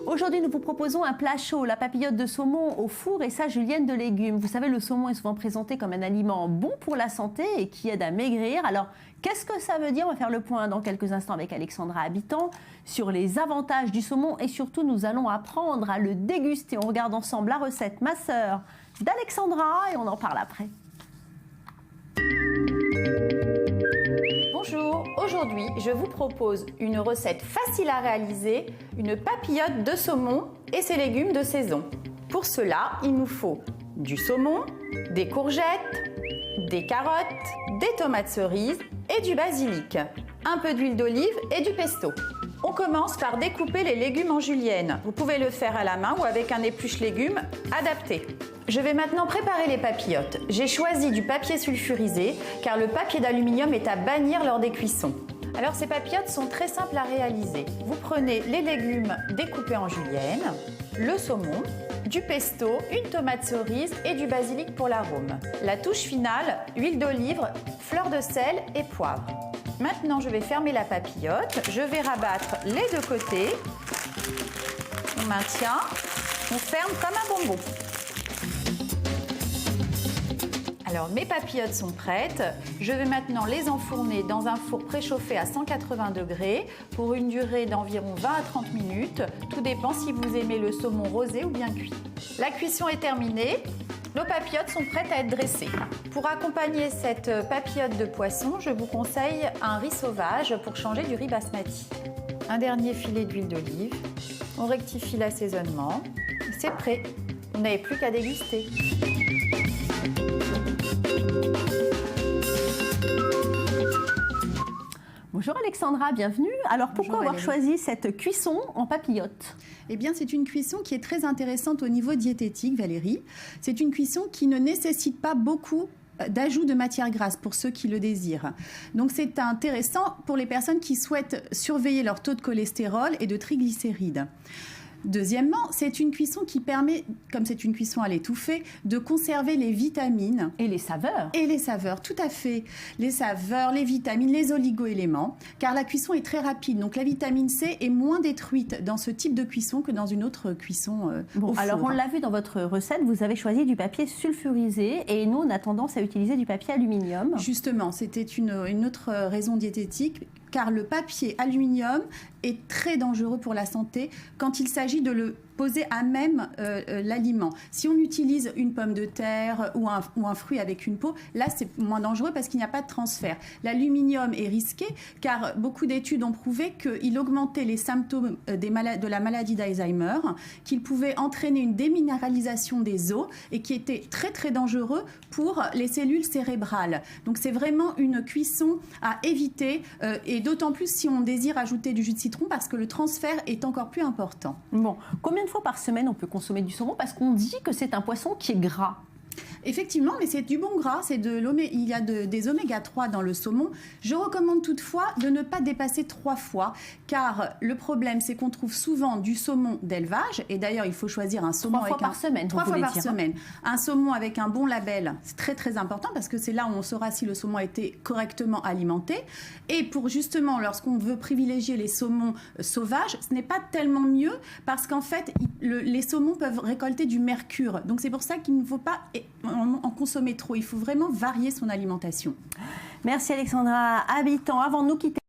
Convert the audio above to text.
Aujourd'hui, nous vous proposons un plat chaud, la papillote de saumon au four et sa julienne de légumes. Vous savez, le saumon est souvent présenté comme un aliment bon pour la santé et qui aide à maigrir. Alors, qu'est-ce que ça veut dire? On va faire le point dans quelques instants avec Alexandra Habitant sur les avantages du saumon et surtout, nous allons apprendre à le déguster. On regarde ensemble la recette Ma sœur d'Alexandra et on en parle après. Bonjour, aujourd'hui je vous propose une recette facile à réaliser, une papillote de saumon et ses légumes de saison. Pour cela, il nous faut du saumon, des courgettes, des carottes, des tomates cerises et du basilic, un peu d'huile d'olive et du pesto. On commence par découper les légumes en julienne. Vous pouvez le faire à la main ou avec un épluche légumes adapté. Je vais maintenant préparer les papillotes. J'ai choisi du papier sulfurisé car le papier d'aluminium est à bannir lors des cuissons. Alors ces papillotes sont très simples à réaliser. Vous prenez les légumes découpés en julienne, le saumon, du pesto, une tomate cerise et du basilic pour l'arôme. La touche finale, huile d'olive, fleur de sel et poivre. Maintenant, je vais fermer la papillote. Je vais rabattre les deux côtés. On maintient. On ferme comme un bonbon. Alors, mes papillotes sont prêtes. Je vais maintenant les enfourner dans un four préchauffé à 180 degrés pour une durée d'environ 20 à 30 minutes. Tout dépend si vous aimez le saumon rosé ou bien cuit. La cuisson est terminée. Nos papillotes sont prêtes à être dressées. Pour accompagner cette papillote de poisson, je vous conseille un riz sauvage pour changer du riz basmati. Un dernier filet d'huile d'olive. On rectifie l'assaisonnement. C'est prêt. Vous n'avez plus qu'à déguster. Bonjour Alexandra, bienvenue. Alors pourquoi avoir choisi cette cuisson en papillote? Eh bien, c'est une cuisson qui est très intéressante au niveau diététique, Valérie. C'est une cuisson qui ne nécessite pas beaucoup d'ajout de matière grasse pour ceux qui le désirent. Donc c'est intéressant pour les personnes qui souhaitent surveiller leur taux de cholestérol et de triglycérides. Deuxièmement, c'est une cuisson qui permet, comme c'est une cuisson à l'étouffée, de conserver les vitamines. Et les saveurs. Et les saveurs, tout à fait. Les saveurs, les vitamines, les oligo-éléments, car la cuisson est très rapide. Donc la vitamine C est moins détruite dans ce type de cuisson que dans une autre cuisson au four. Alors on l'a vu dans votre recette, vous avez choisi du papier sulfurisé et nous on a tendance à utiliser du papier aluminium. Justement, c'était une autre raison diététique, car le papier aluminium est très dangereux pour la santé quand il s'agit de le poser à même l'aliment. Si on utilise une pomme de terre ou un fruit avec une peau, là c'est moins dangereux parce qu'il n'y a pas de transfert. L'aluminium est risqué car beaucoup d'études ont prouvé qu'il augmentait les symptômes de la maladie d'Alzheimer, qu'il pouvait entraîner une déminéralisation des os et qui était très très dangereux pour les cellules cérébrales. Donc c'est vraiment une cuisson à éviter et d'autant plus si on désire ajouter du jus de citron parce que le transfert est encore plus important. Bon, combien de fois par semaine on peut consommer du saumon? Parce qu'on dit que c'est un poisson qui est gras. Effectivement, mais c'est du bon gras, il y a des oméga 3 dans le saumon. Je recommande toutefois de ne pas dépasser 3 fois, car le problème c'est qu'on trouve souvent du saumon d'élevage, et d'ailleurs il faut choisir un saumon 3 fois par semaine. 3 fois par semaine. Un saumon avec un bon label, c'est très très important, parce que c'est là où on saura si le saumon a été correctement alimenté. Et pour justement, lorsqu'on veut privilégier les saumons sauvages, ce n'est pas tellement mieux, parce qu'en fait, les saumons peuvent récolter du mercure. Donc c'est pour ça qu'il ne faut pas en consommer trop. Il faut vraiment varier son alimentation. Merci Alexandra Habitant. Avant de nous quitter,